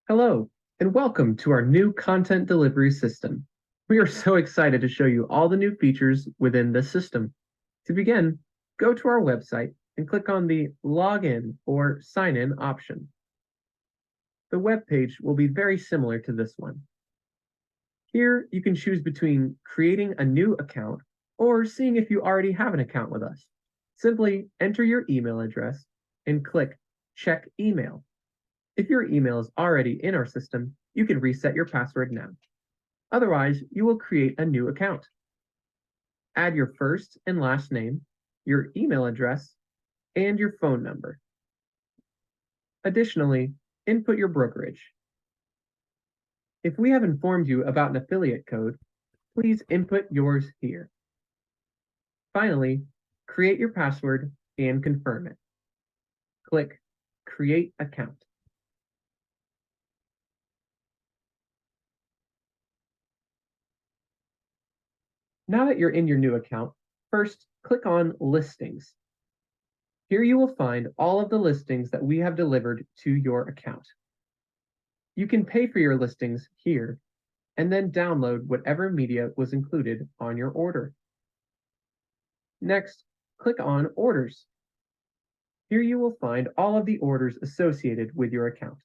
Hello, and welcome to our new content delivery system. We are so excited to show you all the new features within this system. To begin, go to our website and click on the Login or Sign In option. The web page will be very similar to this one. Here, you can choose between creating a new account or seeing if you already have an account with us. Simply enter your email address and click Check Email. If your email is already in our system, you can reset your password now. Otherwise, you will create a new account. Add your first and last name, your email address, and your phone number. Additionally, input your brokerage. If we have informed you about an affiliate code, please input yours here. Finally, create your password and confirm it. Click Create Account. Now that you're in your new account, first click on Listings. Here you will find all of the listings that we have delivered to your account. You can pay for your listings here and then download whatever media was included on your order. Next, click on Orders. Here you will find all of the orders associated with your account.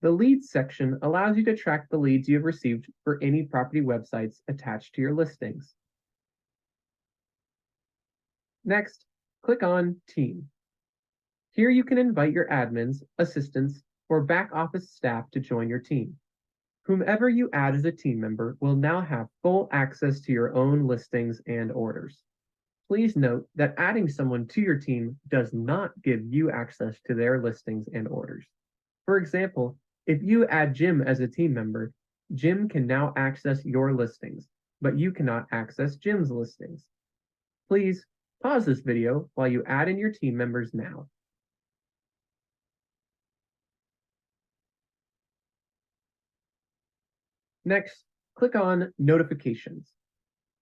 The Leads section allows you to track the leads you have received for any property websites attached to your listings. Next, click on Team. Here you can invite your admins, assistants, or back office staff to join your team. Whomever you add as a team member will now have full access to your own listings and orders. Please note that adding someone to your team does not give you access to their listings and orders. For example, if you add Jim as a team member, Jim can now access your listings, but you cannot access Jim's listings. Please pause this video while you add in your team members now. Next, click on Notifications.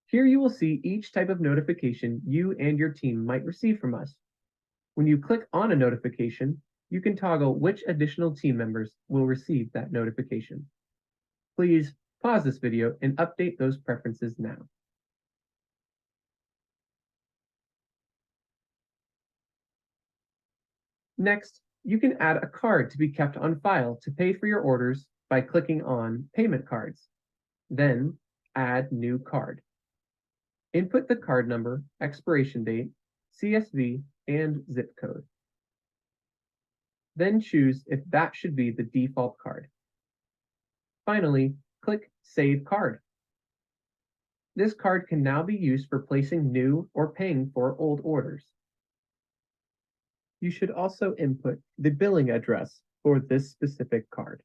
Here you will see each type of notification you and your team might receive from us. When you click on a notification, you can toggle which additional team members will receive that notification. Please pause this video and update those preferences now. Next, you can add a card to be kept on file to pay for your orders by clicking on Payment Cards. Then, Add New Card. Input the card number, expiration date, CSV, and zip code. Then choose if that should be the default card. Finally, click Save Card. This card can now be used for placing new or paying for old orders. You should also input the billing address for this specific card.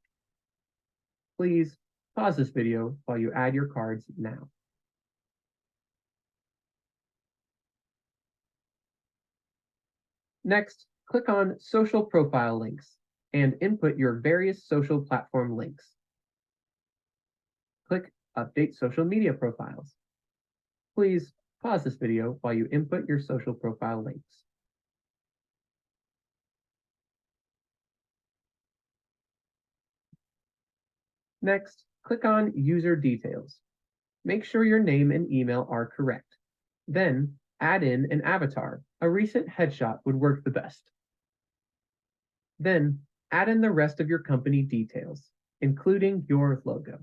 Please pause this video while you add your cards now. Next, click on Social Profile Links and input your various social platform links. Click Update Social Media Profiles. Please pause this video while you input your social profile links. Next, click on User Details. Make sure your name and email are correct. Then, add in an avatar. A recent headshot would work the best. Then, add in the rest of your company details, including your logo.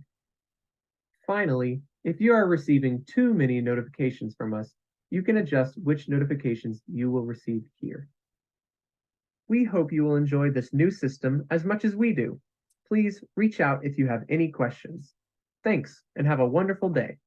Finally, if you are receiving too many notifications from us, you can adjust which notifications you will receive here. We hope you will enjoy this new system as much as we do. Please reach out if you have any questions. Thanks, and have a wonderful day.